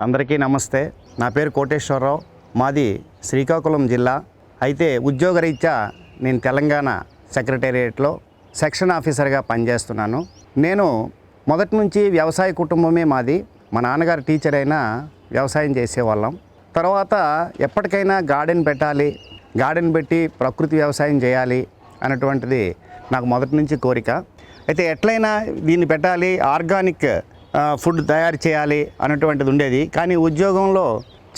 అందరికీ నమస్తే. నా పేరు కోటేశ్వరరావు. మాది శ్రీకాకుళం జిల్లా. అయితే ఉద్యోగరీత్యా నేను తెలంగాణ సెక్రటేరియట్లో సెక్షన్ ఆఫీసర్గా పనిచేస్తున్నాను. నేను మొదటి నుంచి వ్యవసాయ కుటుంబమే మాది. మా నాన్నగారు టీచర్ అయినా వ్యవసాయం చేసేవాళ్ళం. తర్వాత ఎప్పటికైనా గార్డెన్ పెట్టాలి, గార్డెన్ పెట్టి ప్రకృతి వ్యవసాయం చేయాలి అన్నటువంటిది నాకు మొదటి నుంచి కోరిక. అయితే ఎట్లయినా దీన్ని పెట్టాలి, ఆర్గానిక్ ఫుడ్ తయారు చేయాలి అన్నటువంటిది ఉండేది. కానీ ఉద్యోగంలో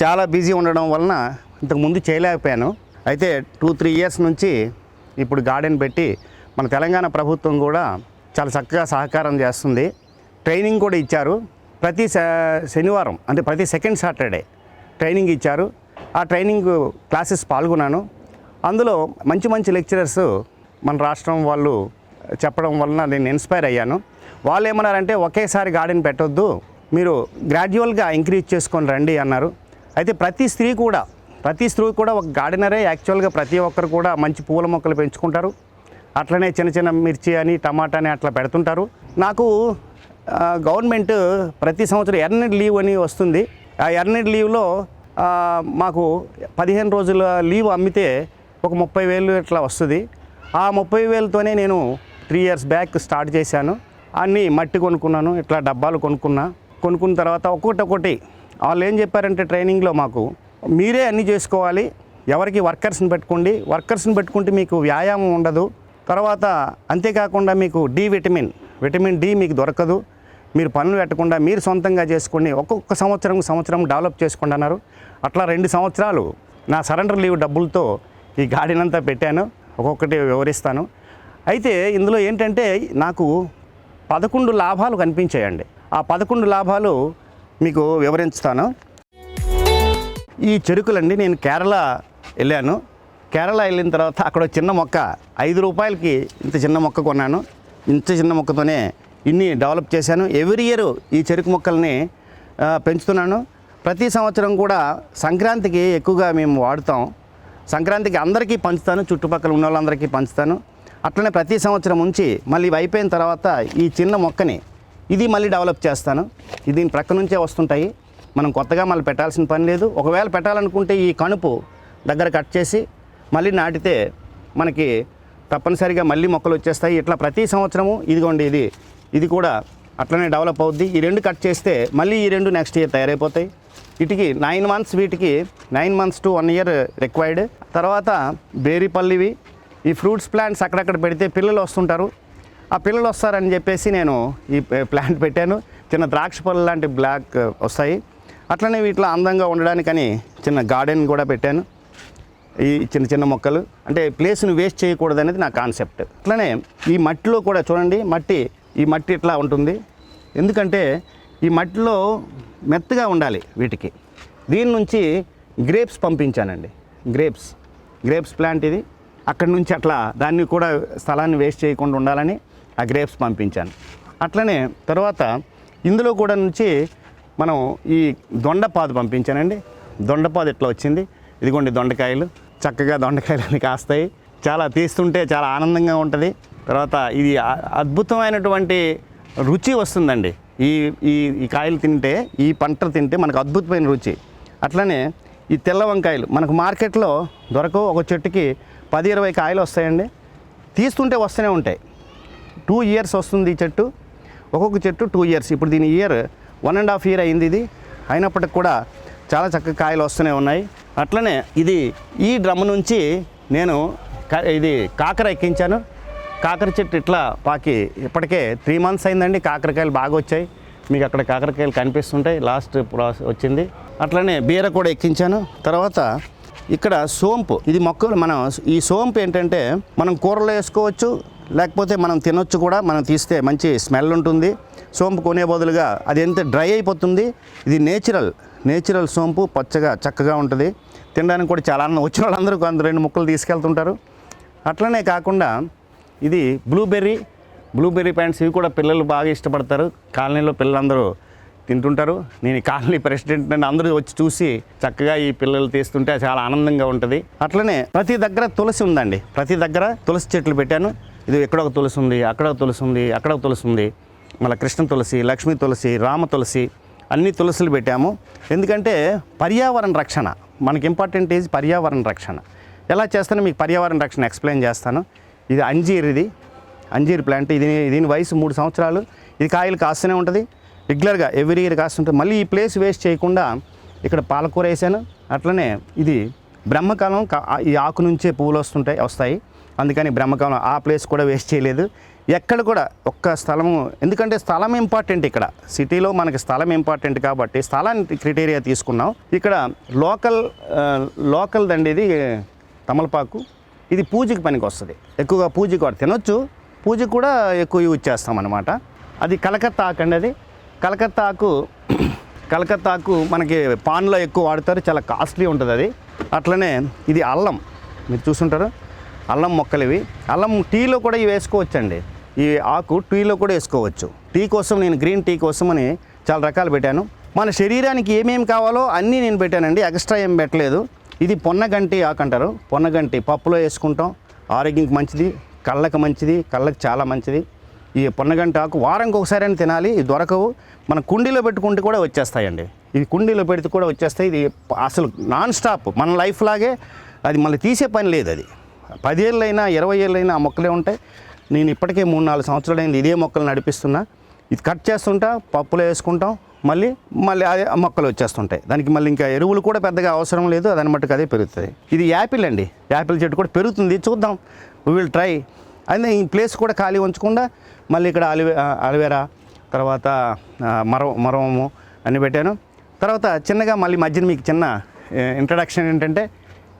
చాలా బిజీ ఉండడం వలన ఇంతకుముందు చేయలేకపోయాను. అయితే 2-3 ఇయర్స్ నుంచి ఇప్పుడు గార్డెన్ పెట్టి మన తెలంగాణ ప్రభుత్వం కూడా చాలా చక్కగా సహకారం చేస్తుంది. ట్రైనింగ్ కూడా ఇచ్చారు. ప్రతి శనివారం అంటే ప్రతి సెకండ్ సాటర్డే ట్రైనింగ్ ఇచ్చారు. ఆ ట్రైనింగ్ క్లాసెస్ పాల్గొన్నాను. అందులో మంచి మంచి లెక్చరర్స్ మన రాష్ట్రం వాళ్ళు చెప్పడం వలన నేను ఇన్స్పైర్ అయ్యాను. వాళ్ళు ఏమన్నారంటే ఒకేసారి గార్డెన్ పెట్టొద్దు, మీరు గ్రాడ్యువల్గా ఇంక్రీజ్ చేసుకొని రండి అన్నారు. అయితే ప్రతి స్త్రీ కూడా ఒక గార్డెనరే. యాక్చువల్గా ప్రతి ఒక్కరు కూడా మంచి పూల మొక్కలు పెంచుకుంటారు. అట్లనే చిన్న చిన్న మిర్చి అని టమాటా అని అట్లా పెడుతుంటారు. నాకు గవర్నమెంట్ ప్రతి సంవత్సరం ఎర్నడ్ లీవ్ అని వస్తుంది. ఆ ఎర్నడ్ లీవ్లో మాకు 15 రోజుల లీవ్ అమ్మితే ఒక 30,000 ఇట్లా వస్తుంది. ఆ 30,000తోనే నేను 3 ఇయర్స్ బ్యాక్ స్టార్ట్ చేశాను. అన్నీ మట్టి కొనుక్కున్నాను, ఇట్లా డబ్బాలు కొనుక్కున్న తర్వాత ఒక్కొక్కటి వాళ్ళు ఏం చెప్పారంటే ట్రైనింగ్లో మాకు మీరే అన్నీ చేసుకోవాలి, ఎవరికి వర్కర్స్ని పెట్టుకుంటే మీకు వ్యాయామం ఉండదు. తర్వాత అంతేకాకుండా మీకు విటమిన్ డి మీకు దొరకదు. మీరు పనులు పెట్టకుండా మీరు సొంతంగా చేసుకోండి, ఒక్కొక్క సంవత్సరం డెవలప్ చేసుకోండి అన్నారు. అట్లా 2 సంవత్సరాలు నా సరెండర్ లీవ్ డబ్బులతో ఈ గార్డెన్ అంతా పెట్టాను. ఒక్కొక్కటి వివరిస్తాను. అయితే ఇందులో ఏంటంటే నాకు 11 లాభాలు కనిపించాయండి. ఆ 11 లాభాలు మీకు వివరిస్తాను. ఈ చెరుకులండి, నేను కేరళ వెళ్ళాను. కేరళ వెళ్ళిన తర్వాత అక్కడ చిన్న మొక్క 5 రూపాయలకి ఇంత చిన్న మొక్క కొన్నాను. ఇంత చిన్న మొక్కతోనే ఇన్ని డెవలప్ చేశాను. ఎవ్రీ ఇయర్ ఈ చెరుకు మొక్కల్ని పెంచుతున్నాను. ప్రతి సంవత్సరం కూడా సంక్రాంతికి ఎక్కువగా మేము వాడుతాం. సంక్రాంతికి అందరికీ పంచుతాను, చుట్టుపక్కల ఉన్న వాళ్ళందరికీ పంచుతాను. అట్లనే ప్రతి సంవత్సరం ఉంచి మళ్ళీ ఇవి అయిపోయిన తర్వాత ఈ చిన్న మొక్కని ఇది మళ్ళీ డెవలప్ చేస్తాను. దీని ప్రక్క నుంచే వస్తుంటాయి, మనం కొత్తగా మళ్ళీ పెట్టాల్సిన పని లేదు. ఒకవేళ పెట్టాలనుకుంటే ఈ కణుపు దగ్గర కట్ చేసి మళ్ళీ నాటితే మనకి తప్పనిసరిగా మళ్ళీ మొక్కలు వచ్చేస్తాయి. ఇట్లా ప్రతి సంవత్సరము ఇదిగోండి ఇది కూడా అట్లనే డెవలప్ అవుద్ది. ఈ 2 కట్ చేస్తే మళ్ళీ ఈ 2 నెక్స్ట్ ఇయర్ తయారైపోతాయి. వీటికి 9 months to 1 year రిక్వైర్డ్. తర్వాత బేరిపల్లివి ఈ ఫ్రూట్స్ ప్లాంట్స్ అక్కడక్కడ పెడితే పిల్లలు వస్తుంటారు. ఆ పిల్లలు వస్తారని చెప్పేసి నేను ఈ ప్లాంట్ పెట్టాను. చిన్న ద్రాక్ష పళ్ళు లాంటి బ్లాక్ వస్తాయి. అట్లనే వీటిలో అందంగా ఉండడానికని చిన్న గార్డెన్ కూడా పెట్టాను. ఈ చిన్న మొక్కలు అంటే ప్లేస్ను వేస్ట్ చేయకూడదు అనేది నా కాన్సెప్ట్. అట్లనే ఈ మట్టిలో కూడా చూడండి, ఈ మట్టి ఇట్లా ఉంటుంది. ఎందుకంటే ఈ మట్టిలో మెత్తగా ఉండాలి వీటికి. దీని నుంచి గ్రేప్స్ పంపించానండి. గ్రేప్స్ ప్లాంట్ ఇది. అక్కడి నుంచి అట్లా దాన్ని కూడా స్థలాన్ని వేస్ట్ చేయకుండా ఉండాలని ఆ గ్రేప్స్ పంపించాను. అట్లనే తర్వాత ఇందులో కూడా నుంచి మనం ఈ దొండపాదు పంపించానండి. దొండపాదు ఇట్లా వచ్చింది. ఇదిగోండి దొండకాయలు, చక్కగా దొండకాయలు కాస్తాయి. చాలా తీస్తుంటే చాలా ఆనందంగా ఉంటుంది. తర్వాత ఇది అద్భుతమైనటువంటి రుచి వస్తుందండి. ఈ కాయలు తింటే, ఈ పంట తింటే మనకు అద్భుతమైన రుచి. అట్లనే ఈ తెల్ల వంకాయలు మనకు మార్కెట్లో దొరకవు. ఒక చెట్టుకి 10-20 కాయలు వస్తాయండి. తీస్తుంటే వస్తూనే ఉంటాయి. 2 years వస్తుంది ఈ చెట్టు. ఒక్కొక్క చెట్టు 2 years. ఇప్పుడు దీని 1.5 year అయింది. ఇది అయినప్పటికి కూడా చాలా చక్కగా కాయలు వస్తూనే ఉన్నాయి. అట్లనే ఈ డ్రమ్ నుంచి నేను ఇది కాకర ఎక్కించాను. కాకర చెట్టు ఇట్లా పాకి ఇప్పటికే 3 months అయిందండి. కాకరకాయలు బాగా వచ్చాయి. మీకు అక్కడ కాకరకాయలు కనిపిస్తుంటాయి. లాస్ట్ వచ్చింది. అట్లనే బీర కూడా ఎక్కించాను. తర్వాత ఇక్కడ సోంపు, ఇది మొక్కలు మనం ఈ సోంపు ఏంటంటే మనం కూరలో వేసుకోవచ్చు, లేకపోతే మనం తినొచ్చు కూడా. మనం తీస్తే మంచి స్మెల్ ఉంటుంది. సోంపు కొనే బదులుగా అది ఎంత డ్రై అయిపోతుంది. ఇది నేచురల్ సోంపు, పచ్చగా చక్కగా ఉంటుంది. తినడానికి కూడా చాలా వచ్చిన వాళ్ళందరూ 2 ముక్కలు తీసుకెళ్తుంటారు. అట్లనే కాకుండా ఇది బ్లూబెర్రీ ప్యాంట్స్, ఇవి కూడా పిల్లలు బాగా ఇష్టపడతారు. కాలనీలో పిల్లలందరూ తింటుంటారు. నేను ఈ కాలనీ ప్రెసిడెంట్ అని అందరూ వచ్చి చూసి చక్కగా ఈ పిల్లలు తీస్తుంటే చాలా ఆనందంగా ఉంటుంది. అట్లనే ప్రతి దగ్గర తులసి ఉందండి. ప్రతి దగ్గర తులసి చెట్లు పెట్టాను. ఇది ఎక్కడొక తులసి ఉంది, అక్కడ ఒక తులసి ఉంది, అక్కడ ఒక తులసి ఉంది. మళ్ళీ కృష్ణ తులసి, లక్ష్మీ తులసి, రామ తులసి, అన్ని తులసులు పెట్టాము. ఎందుకంటే పర్యావరణ రక్షణ మనకి ఇంపార్టెంట్ ఈజ్ పర్యావరణ రక్షణ. ఎలా చేస్తానో మీకు పర్యావరణ రక్షణ ఎక్స్ప్లెయిన్ చేస్తాను. ఇది అంజీర్ ప్లాంట్. దీని వయసు 3 సంవత్సరాలు. ఇది కాయలు కాస్తూనే ఉంటుంది రెగ్యులర్గా, ఎవ్రీ ఇయర్ కాస్తుంటుంది. మళ్ళీ ఈ ప్లేస్ వేస్ట్ చేయకుండా ఇక్కడ పాలకూర వేసాను. అట్లనే ఇది బ్రహ్మకాలం, ఈ ఆకు నుంచే పువ్వులు వస్తాయి. అందుకని బ్రహ్మకాలం ఆ ప్లేస్ కూడా వేస్ట్ చేయలేదు. ఎక్కడ కూడా ఒక్క స్థలము, ఎందుకంటే స్థలం ఇంపార్టెంట్. ఇక్కడ సిటీలో మనకి స్థలం ఇంపార్టెంట్ కాబట్టి స్థలాన్ని క్రైటీరియా తీసుకున్నాం. ఇక్కడ లోకల్ దండి ఇది తమలపాకు. ఇది పూజకి పనికి వస్తుంది, ఎక్కువగా పూజకి కూడా తినొచ్చు, పూజకి కూడా ఎక్కువ యూజ్ చేస్తాం అన్నమాట. అది కలకత్తా ఆకు అండి. అది కలకత్తా ఆకు మనకి పాన్లో ఎక్కువ వాడతారు, చాలా కాస్ట్లీ ఉంటుంది అది. అట్లనే ఇది అల్లం, మీరు చూసుంటారు, అల్లం మొక్కలు ఇవి. అల్లం టీలో కూడా ఇవి వేసుకోవచ్చండి. ఈ ఆకు టీలో కూడా వేసుకోవచ్చు. టీ కోసం నేను గ్రీన్ టీ కోసం అని చాలా రకాలు పెట్టాను. మన శరీరానికి ఏమేమి కావాలో అన్నీ నేను పెట్టానండి, ఎక్స్ట్రా ఏం పెట్టలేదు. ఇది పొన్నగంటి ఆకు అంటారు. పొన్నగంటి పప్పులో వేసుకుంటాం, ఆరోగ్యానికి మంచిది, కళ్ళకి మంచిది, కళ్ళకి చాలా మంచిది. ఈ పొన్నగంటి ఆకు వారానికి ఒకసారి అని తినాలి. ఇది దొరకవు, మన కుండీలో పెట్టుకుంటే కూడా వచ్చేస్తాయండి. ఇది కుండీలో పెడితే కూడా వచ్చేస్తాయి. ఇది అసలు నాన్ స్టాప్ మన లైఫ్ లాగే, అది మళ్ళీ తీసే పని లేదు. అది 10 ఏళ్ళైనా 20 ఏళ్ళైనా ఆ మొక్కలే ఉంటాయి. నేను ఇప్పటికే 3-4 సంవత్సరాలైంది ఇదే మొక్కలు నడిపిస్తున్నా. ఇది కట్ చేస్తుంటా, పప్పులో వేసుకుంటాం, మళ్ళీ అదే మొక్కలు వచ్చేస్తుంటాయి. దానికి మళ్ళీ ఇంకా ఎరువులు కూడా పెద్దగా అవసరం లేదు, దాని మట్టుకు అదే పెరుగుతుంది. ఇది యాపిల్ అండి, యాపిల్ చెట్టు కూడా పెరుగుతుంది, చూద్దాం, వీ విల్ ట్రై. అయితే ఈ ప్లేస్ కూడా ఖాళీ ఉంచకుండా మళ్ళీ ఇక్కడ అలివేరా, తర్వాత మరము అన్నీ పెట్టాను. తర్వాత చిన్నగా మళ్ళీ మధ్యన మీకు చిన్న ఇంట్రడక్షన్ ఏంటంటే,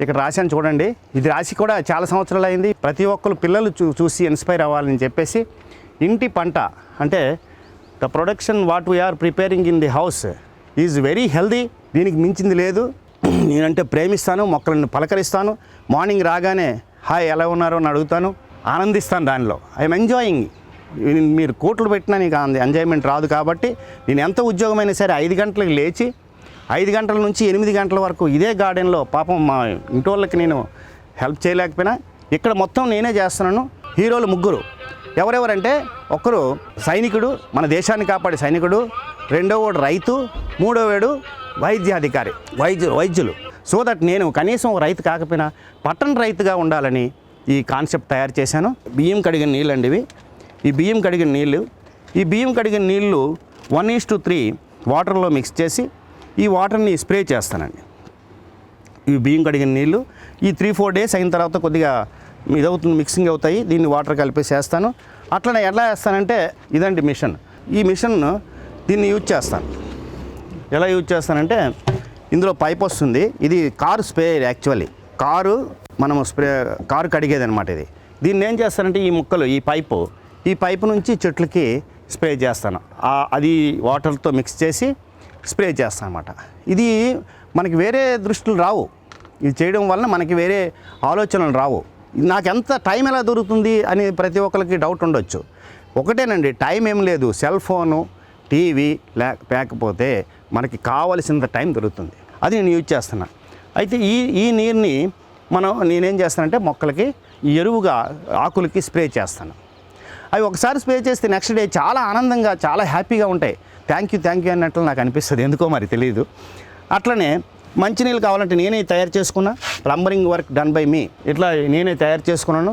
ఇక్కడ రాశాను చూడండి. ఇది రాసి కూడా చాలా సంవత్సరాలు అయింది. ప్రతి ఒక్కరు పిల్లలు చూసి ఇన్స్పైర్ అవ్వాలని చెప్పేసి, ఇంటి పంట అంటే the production what we're preparing in the house is very healthy. దీనికి మించింది లేదు. నేనంటే ప్రేమిస్తాను, మొక్కలను పలకరిస్తాను. మార్నింగ్ రాగానే హాయ్ ఎలా ఉన్నారో అని అడుగుతాను, ఆనందిస్తాను దానిలో. I'm enjoying. మీరు కోట్లు పెట్టినా నీకు ఎంజాయ్మెంట్ రాదు. కాబట్టి నేను ఎంత ఉద్యోగమైనా సరే 5 గంటలకు లేచి 5 గంటల నుంచి 8 గంటల వరకు ఇదే గార్డెన్లో, పాపం మా ఇంటి వాళ్ళకి నేను హెల్ప్ చేయలేకపోయినా ఇక్కడ మొత్తం నేనే చేస్తున్నాను. హీరోలు 3, ఎవరెవరంటే, ఒకరు సైనికుడు, మన దేశాన్ని కాపాడే సైనికుడు, రెండోవాడు రైతు, మూడోవాడు వైద్యాధికారి, వైద్యులు. సో దట్ నేను కనీసం రైతు కాకపోయినా పట్టణ రైతుగా ఉండాలని ఈ కాన్సెప్ట్ తయారు చేశాను. బియ్యం కడిగిన నీళ్ళు అండి ఇవి. ఈ బియ్యం కడిగిన నీళ్ళు 1:3 వాటర్లో మిక్స్ చేసి ఈ వాటర్ని స్ప్రే చేస్తానండి. ఈ బియ్యం కడిగిన నీళ్ళు ఈ 3-4 డేస్ అయిన తర్వాత కొద్దిగా ఇదవుతుంది, మిక్సింగ్ అవుతాయి. దీన్ని వాటర్ కలిపేసి వేస్తాను. అట్లనే ఎలా వేస్తానంటే, ఇదండి మిషన్. ఈ మిషన్ దీన్ని యూజ్ చేస్తాను. ఎలా యూజ్ చేస్తానంటే, ఇందులో పైప్ వస్తుంది. ఇది కారు స్ప్రే, యాక్చువల్లీ మనము కారు కడిగేది అనమాట. దీన్ని ఏం చేస్తానంటే, ఈ ముక్కలు, ఈ పైపు నుంచి చెట్లకి స్ప్రే చేస్తాను. అది వాటర్తో మిక్స్ చేసి స్ప్రే చేస్తాను అనమాట. ఇది మనకి వేరే దృష్టిలు రావు. ఇది చేయడం వలన మనకి వేరే ఆలోచనలు రావు. నాకు ఎంత టైం ఎలా దొరుకుతుంది అని ప్రతి ఒక్కరికి డౌట్ ఉండొచ్చు. ఒకటేనండి, టైం ఏం లేదు. సెల్ ఫోను, టీవీ లేకపోతే మనకి కావలసినంత టైం దొరుకుతుంది. అది నేను యూజ్ చేస్తున్నా. అయితే ఈ నీరుని నేనేం చేస్తానంటే, మొక్కలకి ఎరువుగా ఆకులకి స్ప్రే చేస్తాను. అవి ఒకసారి స్ప్రే చేస్తే నెక్స్ట్ డే చాలా ఆనందంగా, చాలా హ్యాపీగా ఉంటాయి. థ్యాంక్ యూ అన్నట్లు నాకు అనిపిస్తుంది, ఎందుకో మరి తెలియదు. అట్లనే మంచినీళ్ళు కావాలంటే నేనే తయారు చేసుకున్నా. ప్లంబరింగ్ వర్క్ డన్ బై మీ. ఇట్లా నేనే తయారు చేసుకున్నాను.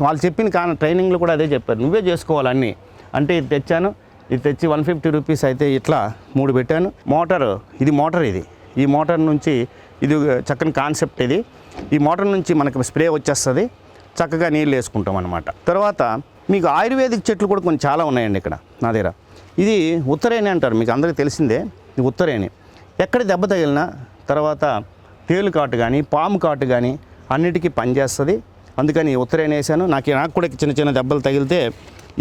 వాళ్ళు చెప్పిన ట్రైనింగ్లో కూడా అదే చెప్పారు, నువ్వే చేసుకోవాలన్నీ. అంటే ఇది తెచ్చాను. ఇది తెచ్చి 150 రూపీస్ అయితే ఇట్లా 3 పెట్టాను. ఈ మోటార్ నుంచి ఇది చక్కని కాన్సెప్ట్. ఈ మోటార్ నుంచి మనకి స్ప్రే వచ్చేస్తుంది, చక్కగా నీళ్ళు వేసుకుంటాం అన్నమాట. తర్వాత మీకు ఆయుర్వేదిక్ చెట్లు కూడా కొన్ని చాలా ఉన్నాయండి ఇక్కడ నా దగ్గర. ఇది ఉత్తరేణి అంటారు, మీకు అందరికీ తెలిసిందే. ఇది ఉత్తరేణి. ఎక్కడ దెబ్బ తగిలినా, తర్వాత తేలు కాటు కానీ, పాము కాటు కానీ అన్నిటికీ పనిచేస్తుంది. అందుకని ఉత్తరేణి వేసాను. నాకు కూడా చిన్న దెబ్బలు తగిలితే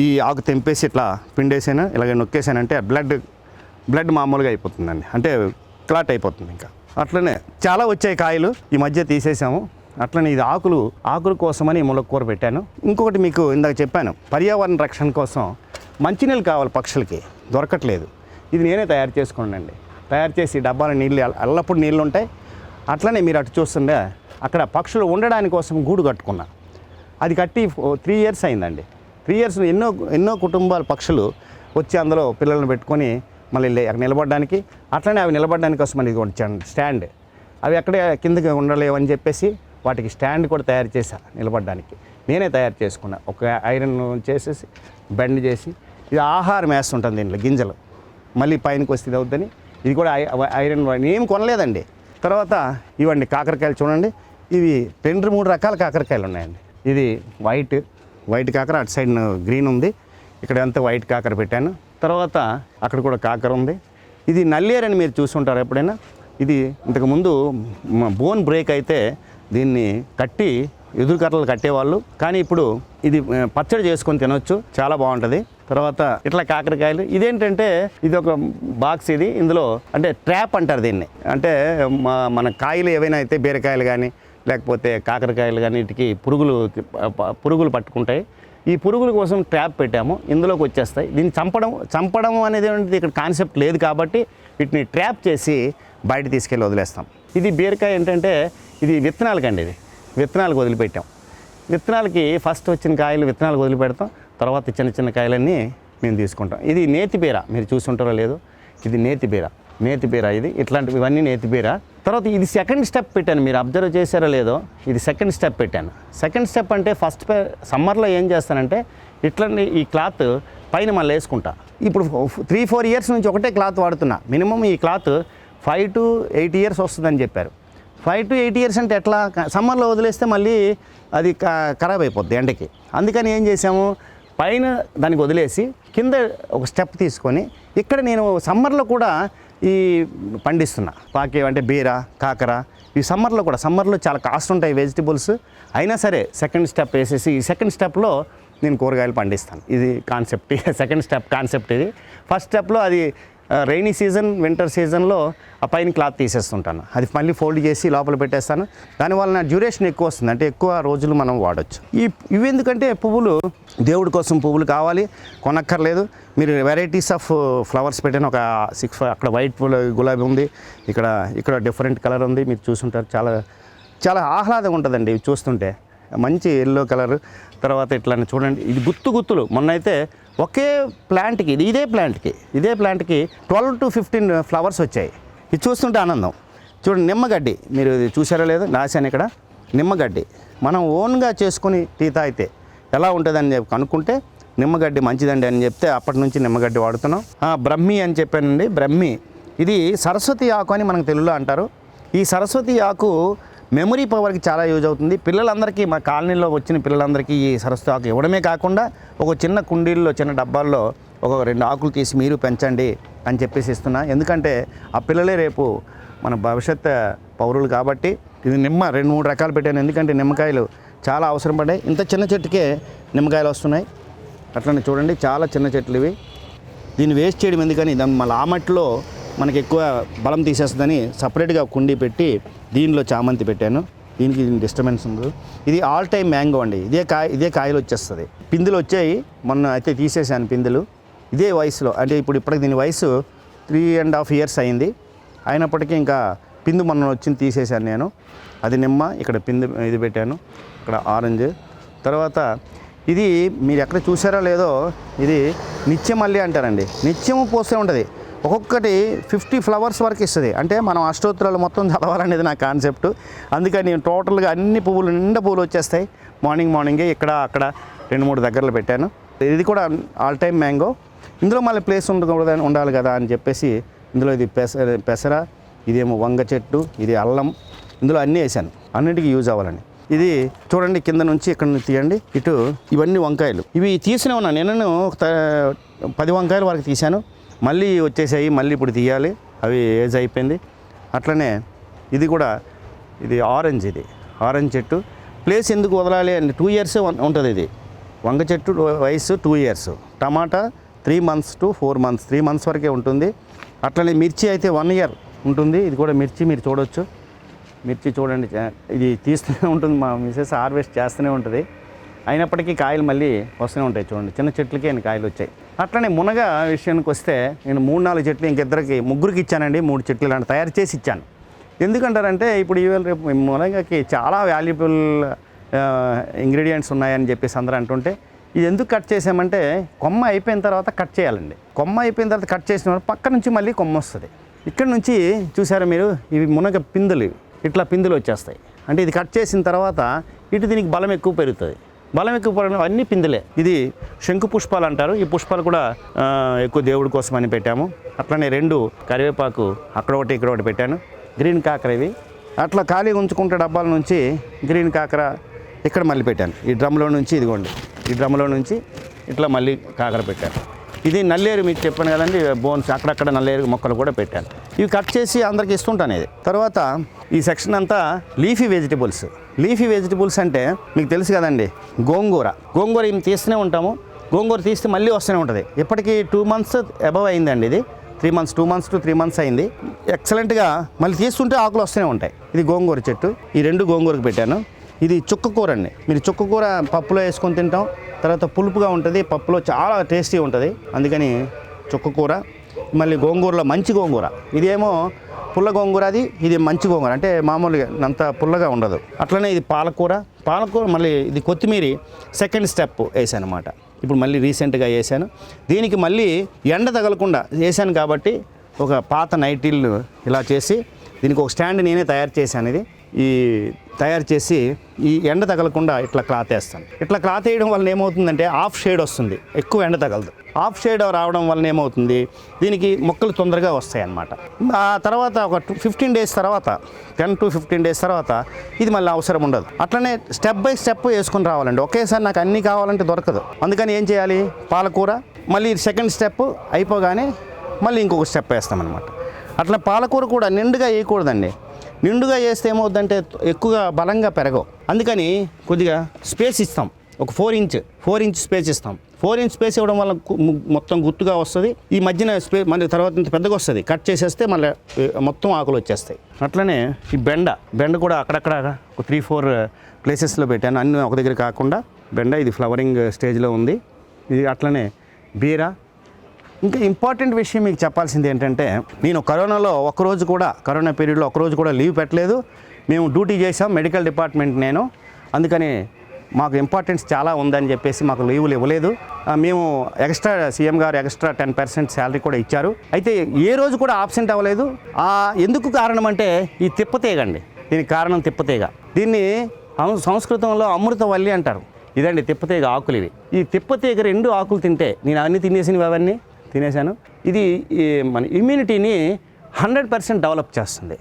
ఈ ఆకు తెంపేసి ఇట్లా పిండేసాను, ఇలాగ నొక్కేసానంటే బ్లడ్ మామూలుగా అయిపోతుందండి, అంటే క్లాట్ అయిపోతుంది. ఇంకా అట్లనే చాలా వచ్చాయి కాయలు, ఈ మధ్య తీసేసాము. అట్లనే ఇది ఆకుల కోసమని ములక్కూర పెట్టాను. ఇంకొకటి మీకు ఇందాక చెప్పాను, పర్యావరణ రక్షణ కోసం మంచినీళ్ళు కావాలి, పక్షులకి దొరకట్లేదు. ఇది నేనే తయారు చేసుకున్నానండి. తయారు చేసి డబ్బాలో నీళ్ళు, ఎల్లప్పుడు నీళ్ళు ఉంటాయి. అట్లనే మీరు అటు చూస్తుండే అక్కడ పక్షులు ఉండడానికి కోసం గూడు కట్టుకున్నా. అది కట్టి 3 ఇయర్స్ అయిందండి. 3 ఇయర్స్ ఎన్నో కుటుంబాల పక్షులు వచ్చి అందులో పిల్లలను పెట్టుకొని మళ్ళీ అక్కడ నిలబడడానికి, అట్లనే అవి నిలబడడానికి కోసం మనకి స్టాండ్, అవి అక్కడే కిందకి ఉండలేవని చెప్పేసి వాటికి స్టాండ్ కూడా తయారు చేశా నిలబడడానికి. నేనే తయారు చేసుకున్నా, ఒక ఐరన్ చేసేసి బెండ్ చేసి. ఇది ఆహారం వేస్తుంటుంది దీంట్లో గింజలు, మళ్ళీ పైనకి వస్తే ఇది అవుద్దని ఇది కూడా ఐరన్ ఏం కొనలేదండి. తర్వాత ఇవ్వండి కాకరకాయలు చూడండి, ఇవి 2-3 రకాల కాకరకాయలు ఉన్నాయండి. ఇది వైట్ కాకర, అటు సైడ్ గ్రీన్ ఉంది, ఇక్కడ అంతా వైట్ కాకర పెట్టాను. తర్వాత అక్కడ కూడా కాకర ఉంది. ఇది నల్లేరు అని మీరు చూసుంటారు ఎప్పుడైనా. ఇది ఇంతకుముందు బోన్ బ్రేక్ అయితే దీన్ని కట్టి ఎదురు కర్రలు కట్టేవాళ్ళు, కానీ ఇప్పుడు ఇది పచ్చడి చేసుకొని తినొచ్చు, చాలా బాగుంటుంది. తర్వాత ఇట్లా కాకరకాయలు, ఇదేంటంటే ఇది ఒక బాక్స్, ఇది ఇందులో అంటే ట్రాప్ అంటారు దీన్ని. అంటే మన కాయలు ఏవైనా అయితే బీరకాయలు కానీ లేకపోతే కాకరకాయలు కానీ వీటికి పురుగులు పట్టుకుంటాయి. ఈ పురుగుల కోసం ట్రాప్ పెట్టాము, ఇందులోకి వచ్చేస్తాయి. దీన్ని చంపడం అనేది ఇక్కడ కాన్సెప్ట్ లేదు కాబట్టి వీటిని ట్రాప్ చేసి బయట తీసుకెళ్ళి వదిలేస్తాం. ఇది బీరకాయ ఏంటంటే ఇది విత్తనాలకండి, ఇది విత్తనాలకు వదిలిపెట్టాం. విత్తనాలకి ఫస్ట్ వచ్చిన కాయలు విత్తనాలకు వదిలిపెడతాం, తర్వాత చిన్న కాయలన్నీ మేము తీసుకుంటాం. ఇది నేతిబీర, మీరు చూసుంటారో లేదో, ఇది నేతిబీర ఇది ఇవన్నీ నేతిబీర. తర్వాత ఇది సెకండ్ స్టెప్ పెట్టాను, మీరు అబ్జర్వ్ చేశారో లేదో, ఇది సెకండ్ స్టెప్ పెట్టాను. సెకండ్ స్టెప్ అంటే ఫస్ట్ సమ్మర్లో ఏం చేస్తానంటే ఇట్లనే ఈ క్లాత్ పైన మళ్ళీ వేసుకుంటా. ఇప్పుడు 3-4 ఇయర్స్ నుంచి ఒకటే క్లాత్ వాడుతున్నా. మినిమం ఈ క్లాత్ 5 to 8 ఇయర్స్ వస్తుందని చెప్పారు. 5 to 8 ఇయర్స్ అంటే ఎట్లా, సమ్మర్లో వదిలేస్తే మళ్ళీ అది ఖరాబ్ అయిపోద్ది ఎండకి. అందుకని ఏం చేసాము, పైన దానికి వదిలేసి కింద ఒక స్టెప్ తీసుకొని ఇక్కడ నేను సమ్మర్లో కూడా ఈ పండిస్తున్నా. అంటే బీర, కాకర, ఈ సమ్మర్లో చాలా కాస్ట్ ఉంటాయి వెజిటబుల్స్. అయినా సరే సెకండ్ స్టెప్ వేసేసి ఈ సెకండ్ స్టెప్లో నేను కూరగాయలు పండిస్తాను. ఇది కాన్సెప్ట్, సెకండ్ స్టెప్ కాన్సెప్ట్ ఇది. ఫస్ట్ స్టెప్లో అది రైనీ సీజన్, వింటర్ సీజన్లో ఆ పైన క్లాత్ తీసేస్తుంటాను, అది మళ్ళీ ఫోల్డ్ చేసి లోపల పెట్టేస్తాను. దానివల్ల నా డ్యూరేషన్ ఎక్కువ వస్తుంది, అంటే ఎక్కువ రోజులు మనం వాడచ్చు. ఇవి ఎందుకంటే పువ్వులు దేవుడి కోసం పువ్వులు కావాలి, కొనక్కర్లేదు. మీరు వెరైటీస్ ఆఫ్ ఫ్లవర్స్ పెట్టాను, ఒక 6 అక్కడ వైట్ గులాబీ ఉంది, ఇక్కడ డిఫరెంట్ కలర్ ఉంది, మీరు చూసుంటారు. చాలా ఆహ్లాదంగా ఉంటుందండి ఇవి చూస్తుంటే, మంచి ఎల్లో కలర్. తర్వాత ఇట్లా చూడండి, ఇది గుత్తులు. మొన్న అయితే ఒకే ప్లాంట్కి ఇదే ప్లాంట్కి 12 to 15 ఫ్లవర్స్ వచ్చాయి. ఇది చూస్తుంటే ఆనందం. చూడండి నిమ్మగడ్డి, మీరు చూసారో లేదో, నాశాను ఇక్కడ నిమ్మగడ్డి. మనం ఓన్గా చేసుకుని టీ తాగితే ఎలా ఉంటుందని చెప్పి కనుక్కుంటే నిమ్మగడ్డి మంచిదండి అని చెప్తే అప్పటి నుంచి నిమ్మగడ్డి వాడుతున్నాం. బ్రహ్మి అని చెప్పానండి, బ్రహ్మి. ఇది సరస్వతి ఆకు అని మనకు తెలుగులో అంటారు. ఈ సరస్వతి ఆకు మెమరీ పవర్కి చాలా యూజ్ అవుతుంది. పిల్లలందరికీ, మా కాలనీలో వచ్చిన పిల్లలందరికీ ఈ సరస్వతి ఆకు ఇవ్వడమే కాకుండా ఒక చిన్న కుండీల్లో, చిన్న డబ్బాల్లో ఒక 2 ఆకులు తీసి మీరు పెంచండి అని చెప్పేసి ఇస్తున్నా. ఎందుకంటే ఆ పిల్లలే రేపు మన భవిష్యత్ పౌరులు కాబట్టి. ఇది నిమ్మ 2-3 రకాలు పెట్టాను, ఎందుకంటే నిమ్మకాయలు చాలా అవసరం పడ్డాయి. ఇంత చిన్న చెట్టుకే నిమ్మకాయలు వస్తున్నాయి. అట్లనే చూడండి, చాలా చిన్న చెట్లు ఇవి. దీన్ని వేస్ట్ చేయడం ఎందుకని, దాన్ని మళ్ళీ ఆ మట్టిలో మనకి ఎక్కువ బలం తీసేస్తుందని సపరేట్గా కుండీ పెట్టి దీనిలో చామంతి పెట్టాను. దీనికి డిస్టర్బెన్స్ ఉంది. ఇది ఆల్ టైమ్ మ్యాంగో అండి, ఇదే కాయలు వచ్చేస్తుంది. పిందులు వచ్చాయి, మొన్న అయితే తీసేసాను పిందులు. ఇదే వయసులో, అంటే ఇప్పటికి దీని వయసు 3.5 ఇయర్స్ అయింది. అయినప్పటికీ ఇంకా పిందు మొన్న వచ్చింది, తీసేసాను నేను. అది నిమ్మ, ఇక్కడ పిందు ఇది పెట్టాను, ఇక్కడ ఆరెంజ్. తర్వాత ఇది మీరు ఎక్కడ చూసారో లేదో, ఇది నిత్యమల్లి అంటారండి. నిత్యము పోస్తూ ఉంటుంది, ఒక్కొక్కటి 50 ఫ్లవర్స్ వరకు ఇస్తుంది. అంటే మనం అష్టోత్తరాలు మొత్తం చదవాలనేది నా కాన్సెప్ట్. అందుకని నేను టోటల్గా అన్ని పువ్వులు నిండా పువ్వులు వచ్చేస్తాయి. మార్నింగే ఇక్కడ అక్కడ 2-3 దగ్గరలో పెట్టాను. ఇది కూడా ఆల్ టైమ్ మ్యాంగో. ఇందులో మళ్ళీ ప్లేస్ ఉండాలి కదా అని చెప్పేసి ఇందులో ఇది పెసర, ఇదేమో వంగ చెట్టు, ఇది అల్లం, ఇందులో అన్నీ వేసాను, అన్నిటికీ యూజ్ అవ్వాలని. ఇది చూడండి, కింద నుంచి ఇక్కడ నుంచి తీయండి, ఇటు ఇవన్నీ వంకాయలు. ఇవి తీసినే ఉన్నాను నేను, 10 వంకాయల వరకు తీశాను, మళ్ళీ వచ్చేసాయి, మళ్ళీ ఇప్పుడు తీయాలి, అవి ఏజ్ అయిపోయింది. అట్లనే ఇది కూడా, ఇది ఆరెంజ్ చెట్టు. ప్లేస్ ఎందుకు వదలాలి అంటే 2 ఇయర్స్ ఉంటుంది. ఇది వంగ చెట్టు వయసు 2 years, tomato 3 months to 4 months, 3 months వరకే ఉంటుంది. అట్లనే మిర్చి అయితే 1 year ఉంటుంది. ఇది కూడా మిర్చి, మీరు చూడవచ్చు. మిర్చి చూడండి, ఇది తీస్తూనే ఉంటుంది, మా మిసెస్ హార్వెస్ట్ చేస్తూనే ఉంటుంది. అయినప్పటికీ కాయలు మళ్ళీ వస్తూనే ఉంటాయి. చూడండి, చిన్న చెట్లకి కాయలు వచ్చాయి. అట్లనే మునగ విషయానికి వస్తే నేను 3-4 చెట్లు ముగ్గురికి ఇచ్చానండి. 3 చెట్లు ఇలాంటి తయారు చేసి ఇచ్చాను. ఎందుకంటారంటే ఇప్పుడు ఈవేళ రేపు మునగకి చాలా వాల్యుబుల్ ఇంగ్రీడియంట్స్ ఉన్నాయని చెప్పేసి అందరూ అంటుంటే ఇది ఎందుకు కట్ చేసామంటే కొమ్మ అయిపోయిన తర్వాత కట్ చేయాలండి. కొమ్మ అయిపోయిన తర్వాత కట్ చేసిన పక్క నుంచి మళ్ళీ కొమ్మ వస్తుంది. ఇక్కడ నుంచి చూసారా మీరు, ఇవి మునగ పిందులు, ఇట్లా పిందులు వచ్చేస్తాయి. అంటే ఇది కట్ చేసిన తర్వాత ఇటు దీనికి బలం ఎక్కువ పెరుగుతుంది. బలం ఎక్కువ పెరగడం అన్ని పిందులే. ఇది శంకు పుష్పాలు అంటారు. ఈ పుష్పాలు కూడా ఎక్కువ దేవుడి కోసం అని పెట్టాము. అట్లనే 2 కరివేపాకు అక్కడ ఒకటి ఇక్కడ ఒకటి పెట్టాను. గ్రీన్ కాకర ఇవి అట్లా ఖాళీగా ఉంచుకుంటే డబ్బాల నుంచి గ్రీన్ కాకర ఇక్కడ మళ్ళీ పెట్టాను. ఈ డ్రమ్లో నుంచి ఇదిగోండి, ఈ డ్రమ్లో నుంచి ఇట్లా మళ్ళీ కాకర పెట్టాను. ఇది నల్లేరు మీకు చెప్పాను కదండి, బోన్స్ అక్కడక్కడ నల్లేరు మొక్కలు కూడా పెట్టాను. ఇవి కట్ చేసి అందరికి ఇస్తుంటాను. ఇది తర్వాత ఈ సెక్షన్ అంతా లీఫీ వెజిటబుల్స్. లీఫీ వెజిటబుల్స్ అంటే మీకు తెలుసు కదండి, గోంగూర ఇవి తీస్తూనే ఉంటాము. గోంగూర తీస్తే మళ్ళీ వస్తూనే ఉంటుంది. ఇప్పటికీ 2 months అబవ్ అయిందండి. ఇది 2 months to 3 months అయింది. ఎక్సలెంట్గా మళ్ళీ తీస్తుంటే ఆకులు వస్తూనే ఉంటాయి. ఇది గోంగూర చెట్టు. ఈ 2 గోంగూరకు పెట్టాను. ఇది చుక్కకూర అండి. మీరు చుక్కకూర పప్పులో వేసుకొని తింటాం. తర్వాత పులుపుగా ఉంటుంది, పప్పులో చాలా టేస్టీ ఉంటుంది. అందుకని చుక్కకూర. మళ్ళీ గోంగూరలో మంచి గోంగూర, ఇదేమో పుల్ల గోంగూర, ఇది మంచి గోంగూర, అంటే మామూలుగా అంత పుల్లగా ఉండదు. అట్లనే ఇది పాలకూర. మళ్ళీ ఇది కొత్తిమీర సెకండ్ స్టెప్ వేసాను అన్నమాట. ఇప్పుడు మళ్ళీ రీసెంట్గా వేసాను. దీనికి మళ్ళీ ఎండ తగలకుండా వేసాను కాబట్టి ఒక పాత నైటీలు ఇలా చేసి దీనికి ఒక స్టాండ్ నేనే తయారు చేశాను. ఇది తయారు చేసి ఈ ఎండ తగలకుండా ఇట్లా క్లాత్ వేస్తాను. ఇట్లా క్లాత్ వేయడం వల్ల ఏమవుతుందంటే హాఫ్ షేడ్ వస్తుంది, ఎక్కువ ఎండ తగలదు. హాఫ్ షేడ్ రావడం వల్ల ఏమవుతుంది, దీనికి మొక్కలు తొందరగా వస్తాయి అన్నమాట. ఆ తర్వాత ఒక 15 days తర్వాత, 10 to 15 days తర్వాత ఇది మళ్ళీ అవసరం ఉండదు. అట్లనే స్టెప్ బై స్టెప్ వేసుకొని రావాలండి. ఒకేసారి నాకు అన్నీ కావాలంటే దొరకదు. అందుకని ఏం చేయాలి, పాలకూర మళ్ళీ సెకండ్ స్టెప్ అయిపోగానే మళ్ళీ ఇంకొక స్టెప్ వేస్తామన్నమాట. అట్లా పాలకూర కూడా నిండుగా వేయకూడదండి. నిండుగా చేస్తే ఏమవుద్దంటే ఎక్కువగా బలంగా పెరగవు. అందుకని కొద్దిగా స్పేస్ ఇస్తాం. ఒక 4 inch స్పేస్ ఇస్తాం. 4 inch స్పేస్ ఇవ్వడం వల్ల మొత్తం గుత్తుగా వస్తుంది. ఈ మధ్యన మళ్ళీ తర్వాత ఇంత పెద్దగా వస్తుంది. కట్ చేసేస్తే మళ్ళీ మొత్తం ఆకులు వచ్చేస్తాయి. అట్లనే ఈ బెండ కూడా అక్కడక్కడ ఒక 3-4 ప్లేసెస్లో పెట్టాను. అన్నీ ఒక దగ్గర కాకుండా బెండ ఇది ఫ్లవరింగ్ స్టేజ్లో ఉంది. ఇది అట్లనే బీర. ఇంకా ఇంపార్టెంట్ విషయం మీకు చెప్పాల్సింది ఏంటంటే, నేను కరోనా పీరియడ్లో ఒకరోజు కూడా లీవ్ పెట్టలేదు. మేము డ్యూటీ చేసాం, మెడికల్ డిపార్ట్మెంట్ నేను. అందుకని మాకు ఇంపార్టెన్స్ చాలా ఉందని చెప్పేసి మాకు లీవులు ఇవ్వలేదు. మేము సీఎం గారు ఎక్స్ట్రా 10% శాలరీ కూడా ఇచ్చారు. అయితే ఏ రోజు కూడా ఆబ్సెంట్ అవ్వలేదు. ఎందుకు కారణం అంటే ఈ తిప్పతీగండి. దీనికి కారణం తిప్పతీగ. దీన్ని సంస్కృతంలో అమృతవల్లి అంటారు. ఇదండి తిప్పతీగ ఆకులు ఇవి. ఈ తిప్పతీగ 2 ఆకులు తింటే, నేను అన్నీ తినేసినవి అవన్నీ తినేసాను. ఇది మన ఇమ్యూనిటీని 100% డెవలప్ చేస్తుంది.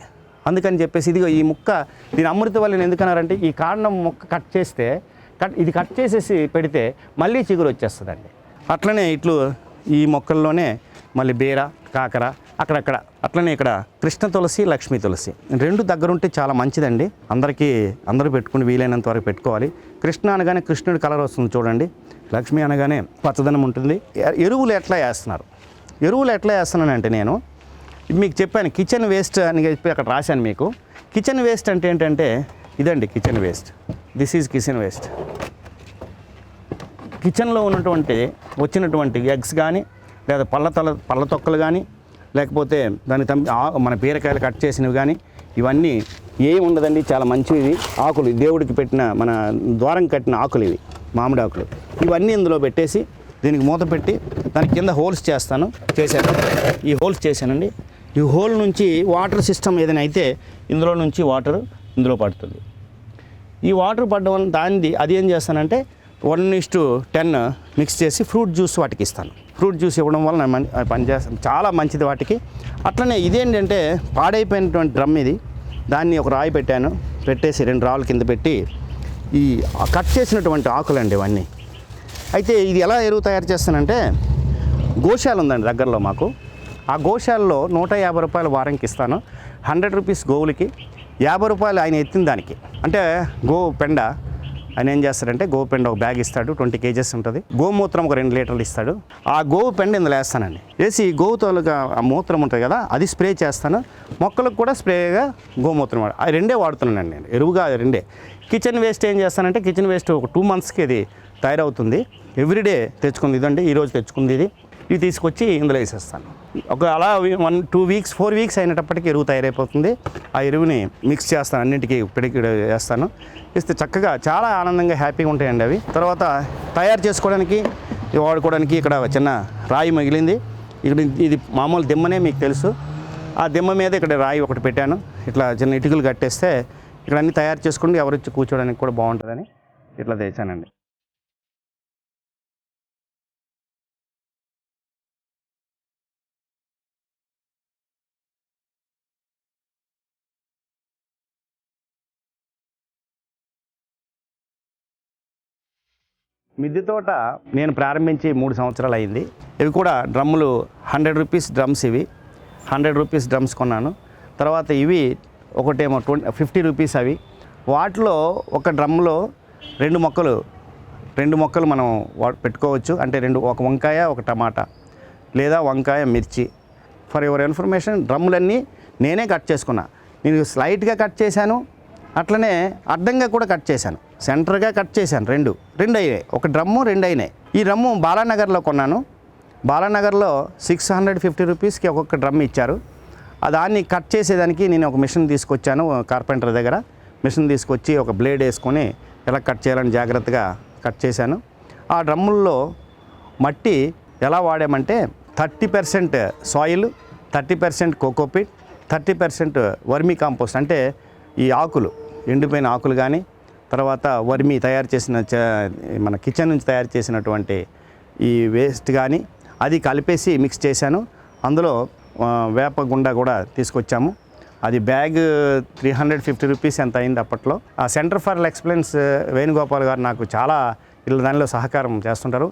అందుకని చెప్పేసి ఇదిగో ఈ ముక్క, దీని అమృతవల్లిని ఎందుకన్నారంటే, ఈ కాండం ముక్క కట్ చేసేసి పెడితే మళ్ళీ చిగురు వచ్చేస్తుందండి. అట్లనే ఈ మొక్కల్లోనే మళ్ళీ బీర, కాకర అక్కడక్కడ. అట్లనే ఇక్కడ కృష్ణ తులసి, లక్ష్మీ తులసి 2 దగ్గరుంటే చాలా మంచిదండి. అందరూ పెట్టుకుని వీలైనంత వరకు పెట్టుకోవాలి. కృష్ణ అనగానే కృష్ణుడి కలర్ వస్తుంది చూడండి. లక్ష్మి అనగానే పచ్చదనం ఉంటుంది. ఎరువులు ఎట్లా వేస్తున్నానంటే, నేను మీకు చెప్పాను కిచెన్ వేస్ట్ అని చెప్పి అక్కడ రాశాను మీకు. కిచెన్ వేస్ట్ అంటే ఏంటంటే ఇదండి kitchen waste. This is kitchen waste. కిచెన్లో వచ్చినటువంటి ఎగ్స్ కానీ, లేదా పళ్ళ తొక్కలు కానీ, లేకపోతే మన బీరకాయలు కట్ చేసినవి కానీ, ఇవన్నీ ఏమి ఉండదండి, చాలా మంచివి. ఆకులు దేవుడికి పెట్టిన, మన ద్వారం కట్టిన ఆకులు ఇవి, మామిడి ఆకులు. ఇవన్నీ ఇందులో పెట్టేసి దీనికి మూత పెట్టి దాని కింద హోల్స్ చేశాను. ఈ హోల్స్ చేశానండి. ఈ హోల్ నుంచి వాటర్ సిస్టమ్ ఏదైనా అయితే ఇందులో నుంచి వాటర్ ఇందులో పడుతుంది. ఈ వాటర్ పడడం అది ఏం చేస్తానంటే 1:10 మిక్స్ చేసి ఫ్రూట్ జ్యూస్ వాటికి ఇస్తాను. ఫ్రూట్ జ్యూస్ ఇవ్వడం వల్ల పనిచేస్తాను, చాలా మంచిది వాటికి. అట్లనే ఇదేంటంటే పాడైపోయినటువంటి డ్రమ్ ఇది. దాన్ని ఒక రాయి పెట్టేసి 2 రాళ్ళు కింద పెట్టి ఈ కట్ చేసినటువంటి ఆకులండి ఇవన్నీ. అయితే ఇది ఎలా ఎరువు తయారు చేస్తానంటే, గోశాల ఉందండి దగ్గరలో మాకు. ఆ గోశాలలో 150 రూపాయలు వారంకి ఇస్తాను. 100 రూపీస్ గోవులకి, 50 రూపాయలు ఆయన ఎత్తిన దానికి. అంటే గోవు పెండ ఆయన ఏం చేస్తాడంటే, గోవు పెండ ఒక బ్యాగ్ ఇస్తాడు, 20 kgs ఉంటుంది. గోమూత్రం ఒక 2 లీటర్లు ఇస్తాడు. ఆ గోవు పెండ ఇందులో వేస్తానండి. వేసి గోవుతోలుగా ఆ మూత్రం ఉంటుంది కదా, అది స్ప్రే చేస్తాను. మొక్కలకు కూడా స్ప్రేగా గోమూత్రం ఆ 2 వాడుతున్నానండి నేను, ఎరువుగా 2. కిచెన్ వేస్ట్ ఏం చేస్తానంటే, కిచెన్ వేస్ట్ ఒక 2 monthsకి ఇది తయారవుతుంది. ఎవ్రీడే తెచ్చుకుంది. ఇదండి ఈరోజు తెచ్చుకుంది ఇది తీసుకొచ్చి ఇందులో వేసేస్తాను. ఒక అలా 1-2 వీక్స్ 4 వీక్స్ అయినప్పటికీ ఎరువు తయారైపోతుంది. ఆ ఎరువుని మిక్స్ చేస్తాను, అన్నింటికి పిడికి వేస్తాను. ఇస్తే చక్కగా చాలా ఆనందంగా హ్యాపీగా ఉంటాయండి అవి. తర్వాత తయారు చేసుకోవడానికి వాడుకోవడానికి ఇక్కడ చిన్న రాయి మిగిలింది. ఇక్కడ ఇది మామూలు దిమ్మనే మీకు తెలుసు. ఆ దిమ్మ మీద ఇక్కడ రాయి ఒకటి పెట్టాను. ఇట్లా చిన్న ఇటుకలు కట్టేస్తే ఇక్కడ అన్నీ తయారు చేసుకుంటే ఎవరు వచ్చి కూర్చోడానికి కూడా బాగుంటుందని ఇట్లా తెచ్చానండి. మిద్దె తోట నేను ప్రారంభించి 3 సంవత్సరాలు అయింది. ఇవి కూడా డ్రమ్ములు 100 రూపీస్ డ్రమ్స్, ఇవి 100 రూపీస్ డ్రమ్స్ కొన్నాను. తర్వాత ఇవి ఒకటేమో 50 రూపీస్. అవి వాటిలో ఒక డ్రమ్లో 2 మొక్కలు మనం పెట్టుకోవచ్చు. అంటే ఒక వంకాయ ఒక టమాటా లేదా వంకాయ మిర్చి. ఫర్ యువర్ ఇన్ఫర్మేషన్ డ్రమ్ములన్నీ నేనే కట్ చేసుకున్నా. నేను స్లైట్గా కట్ చేశాను, అట్లనే అడ్డంగా కూడా కట్ చేశాను, సెంటర్గా కట్ చేశాను. రెండు అయినాయి, ఒక డ్రమ్ము 2 అయినాయి. ఈ డ్రమ్ము బాలానగర్లో కొన్నాను. బాలానగర్లో 650 రూపీస్కి ఒక్కొక్క డ్రమ్ ఇచ్చారు. దాన్ని కట్ చేసేదానికి నేను ఒక మిషన్ తీసుకొచ్చాను కార్పెంటర్ దగ్గర. మిషన్ తీసుకొచ్చి ఒక బ్లేడ్ వేసుకొని ఎలా కట్ చేయాలని జాగ్రత్తగా కట్ చేశాను. ఆ డ్రమ్ముల్లో మట్టి ఎలా వాడామంటే 30% సాయిల్, 30% కోకోపిట్, 30% వర్మీ కాంపోస్ట్. అంటే ఈ ఆకులు, ఎండిపోయిన ఆకులు కానీ, తర్వాత వర్మీ తయారు చేసిన మన కిచెన్ నుంచి తయారు చేసినటువంటి ఈ వేస్ట్ కానీ అది కలిపేసి మిక్స్ చేశాను. అందులో వేప గుండ కూడా తీసుకొచ్చాము. అది బ్యాగ్ 350 రూపీస్ ఎంత అయింది అప్పట్లో. ఆ సెంటర్ ఫర్ ఎక్సలెన్స్ వేణుగోపాల్ గారు నాకు చాలా దానిలో సహకారం చేస్తుంటారు.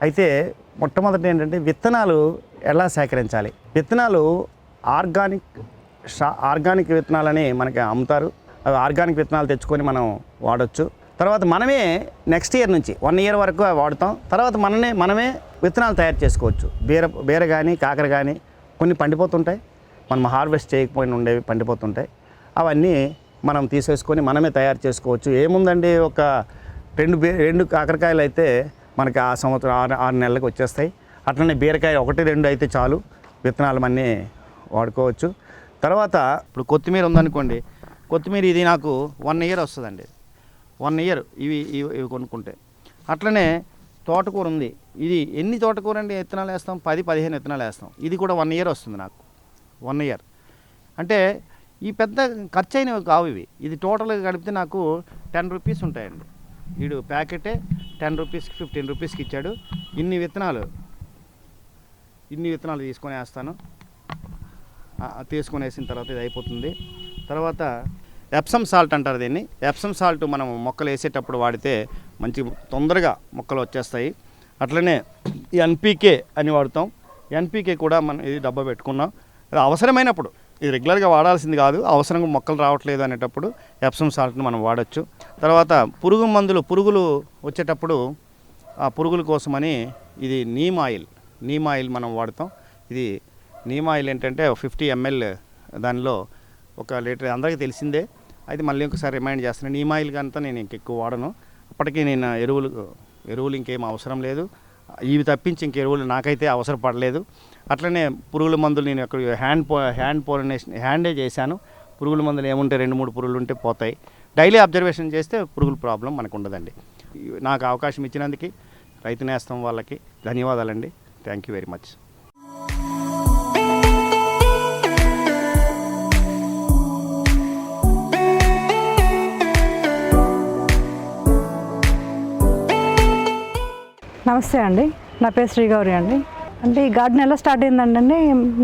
అయితే మొట్టమొదటి ఏంటంటే విత్తనాలు ఎలా సేకరించాలి. విత్తనాలు ఆర్గానిక్ విత్తనాలని మనకి అమ్ముతారు. అవి ఆర్గానిక్ విత్తనాలు తెచ్చుకొని మనం వాడచ్చు. తర్వాత మనమే నెక్స్ట్ ఇయర్ నుంచి 1 ఇయర్ వరకు వాడుతాం. తర్వాత మనమే విత్తనాలు తయారు చేసుకోవచ్చు. బీర కానీ కాకర కానీ కొన్ని పండిపోతుంటాయి, మనం హార్వెస్ట్ చేయకపోయినా ఉండేవి పండిపోతుంటాయి. అవన్నీ మనం తీసేసుకొని మనమే తయారు చేసుకోవచ్చు. ఏముందండి, ఒక 2 కాకరకాయలు అయితే మనకి ఆ సంవత్సరం 6 నెలలకు వచ్చేస్తాయి. అట్లనే బీరకాయ 1-2 అయితే చాలు, విత్తనాలు అన్నీ వాడుకోవచ్చు. తర్వాత ఇప్పుడు కొత్తిమీర ఉందనుకోండి, కొత్తిమీర ఇది నాకు 1 ఇయర్ వస్తుందండి. 1 ఇయర్ ఇవి కొనుక్కుంటే. అట్లనే తోటకూర ఉంది. ఇది ఎన్ని తోటకూర అండి విత్తనాలు వేస్తాం, 10-15 విత్తనాలు వేస్తాం. ఇది కూడా 1 ఇయర్ వస్తుంది నాకు. 1 ఇయర్ అంటే ఈ పెద్ద ఖర్చు అయినవి కావు ఇవి. ఇది టోటల్గా కలిపితే నాకు 10 రూపీస్ ఉంటాయండి. వీడు ప్యాకెటే 10 రూపీస్కి 15 రూపీస్కి ఇచ్చాడు. ఇన్ని విత్తనాలు తీసుకొని వేస్తాను. తీసుకొని వేసిన తర్వాత ఇది అయిపోతుంది. తర్వాత ఎప్సమ్ సాల్ట్ అంటారు దీన్ని. ఎప్సమ్ సాల్ట్ మనం మొక్కలు వేసేటప్పుడు వాడితే మంచి తొందరగా మొక్కలు వచ్చేస్తాయి. అట్లనే ఎన్పీకే అని వాడుతాం. ఎన్పీకే కూడా మనం ఇది డబ్బా పెట్టుకున్నాం. అది అవసరమైనప్పుడు, ఇది రెగ్యులర్గా వాడాల్సింది కాదు, అవసరంగా మొక్కలు రావట్లేదు అనేటప్పుడు ఎప్సమ్ సాల్ట్ని మనం వాడచ్చు. తర్వాత పురుగులు వచ్చేటప్పుడు ఆ పురుగుల కోసమని ఇది నీమ్ ఆయిల్ మనం వాడతాం. ఇది నీమ్ ఆయిల్ ఏంటంటే 50 ml దానిలో 1 లీటర్, అందరికీ తెలిసిందే. అయితే మళ్ళీ ఒకసారి రిమైండ్ చేస్తున్నాను, నీమ్ ఆయిల్ కంతా నేను ఎక్కువ వాడను. అప్పటికీ నేను ఎరువులు ఇంకేం అవసరం లేదు. ఇవి తప్పించి ఇంక ఎరువులు నాకైతే అవసరపడలేదు. అట్లనే పురుగుల మందులు నేను అక్కడ హ్యాండే చేశాను. పురుగుల మందులు ఏముంటే 2-3 పురుగులు ఉంటే పోతాయి. డైలీ అబ్జర్వేషన్ చేస్తే పురుగుల ప్రాబ్లం మనకు ఉండదండి. నాకు అవకాశం ఇచ్చినందుకు రైతు నేస్తం వాళ్ళకి ధన్యవాదాలండి. Thank you very much. నమస్తే అండి, నా పేరు శ్రీగౌరి అండి. అంటే ఈ గార్డెన్ ఎలా స్టార్ట్ అయిందండి,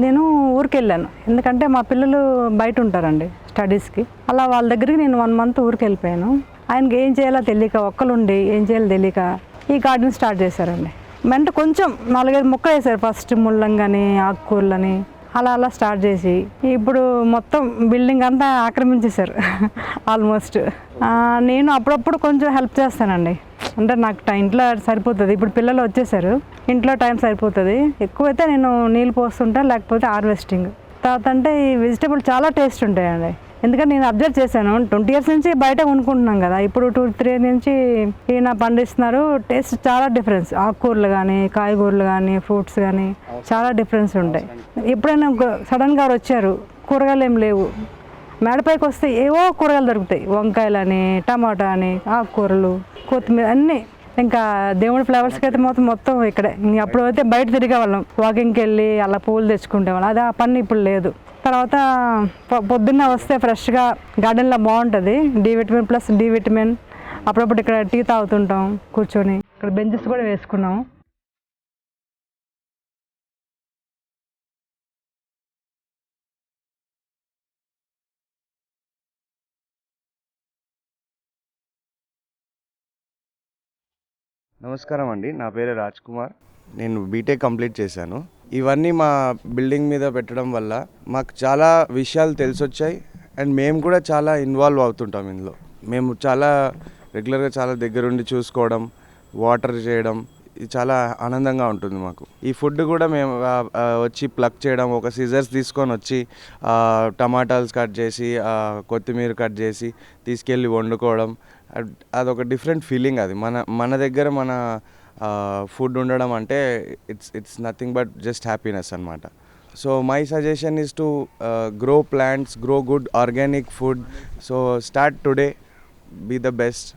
నేను ఊరికి వెళ్ళాను. ఎందుకంటే మా పిల్లలు బయట ఉంటారండి స్టడీస్కి. అలా వాళ్ళ దగ్గరికి నేను 1 మంత్ ఊరికి వెళ్ళిపోయాను. ఆయనకి ఏం చేయాలో తెలియక, ఒక్కలుండి ఏం చేయాలో తెలియక ఈ గార్డెన్ స్టార్ట్ చేశారండి. అంటే కొంచెం 4-5 మొక్కలు వేశారు. ఫస్ట్ ముల్లంగాని, ఆకుకూరలని అలా స్టార్ట్ చేసి ఇప్పుడు మొత్తం బిల్డింగ్ అంతా ఆక్రమించేశారు ఆల్మోస్ట్. నేను అప్పుడప్పుడు కొంచెం హెల్ప్ చేస్తానండి. అంటే నాకు ఇంట్లో సరిపోతుంది. ఇప్పుడు పిల్లలు వచ్చేసారు, ఇంట్లో టైం సరిపోతుంది. ఎక్కువైతే నేను నీళ్ళు పోస్తుంటా, లేకపోతే హార్వెస్టింగ్. తర్వాత అంటే ఈ వెజిటేబుల్ చాలా టేస్ట్ ఉంటాయండి. ఎందుకంటే నేను అబ్జర్వ్ చేశాను 20 ఇయర్స్ నుంచి బయట కొనుక్కుంటున్నాం కదా, ఇప్పుడు 2-3 ఇయర్స్ నుంచి ఈయన పండిస్తున్నారు. టేస్ట్ చాలా డిఫరెన్స్, ఆకుకూరలు కానీ కాయగూరలు కానీ ఫ్రూట్స్ కానీ చాలా డిఫరెన్స్ ఉంటాయి. ఎప్పుడైనా సడన్గా వచ్చారు, కూరగాయలు ఏం లేవు, మేడపైకి వస్తే ఏవో కూరగాయలు దొరుకుతాయి, వంకాయలని, టమాటా అని, ఆకుకూరలు, కొత్తిమీర అన్నీ. ఇంకా దేవుడి ఫ్లవర్స్కి అయితే మొత్తం ఇక్కడే. అప్పుడు అయితే బయట తిరిగే వాళ్ళం, వాకింగ్కి వెళ్ళి అలా పూలు తెచ్చుకుంటే వాళ్ళం. అది ఆ పని ఇప్పుడు లేదు. తర్వాత పొద్దున్న వస్తే ఫ్రెష్గా గార్డెన్లో బాగుంటుంది, D vitamin plus D vitamin. అప్పుడప్పుడు ఇక్కడ టీ తాగుతుంటాం కూర్చొని. ఇక్కడ బెంచెస్ కూడా వేసుకున్నాం. నమస్కారం అండి, నా పేరు రాజ్ కుమార్. నేను బీటెక్ కంప్లీట్ చేశాను. ఇవన్నీ మా బిల్డింగ్ మీద పెట్టడం వల్ల మాకు చాలా విషయాలు తెలిసొచ్చాయి. అండ్ మేము కూడా చాలా ఇన్వాల్వ్ అవుతుంటాం ఇందులో. మేము చాలా రెగ్యులర్గా చాలా దగ్గరుండి చూసుకోవడం, వాటర్ చేయడం, ఇది చాలా ఆనందంగా ఉంటుంది మాకు. ఈ ఫుడ్ కూడా మేము వచ్చి ప్లక్ చేయడం, ఒక సిజర్స్ తీసుకొని వచ్చి టమాటాలు కట్ చేసి, కొత్తిమీర కట్ చేసి తీసుకెళ్ళి వండుకోవడం, అదొక డిఫరెంట్ ఫీలింగ్. అది మన దగ్గర మన ఫుడ్ ఉండడం అంటే it's nothing but just happiness అనమాట. So my suggestion is to grow plants, grow good organic food. So start today, be the best.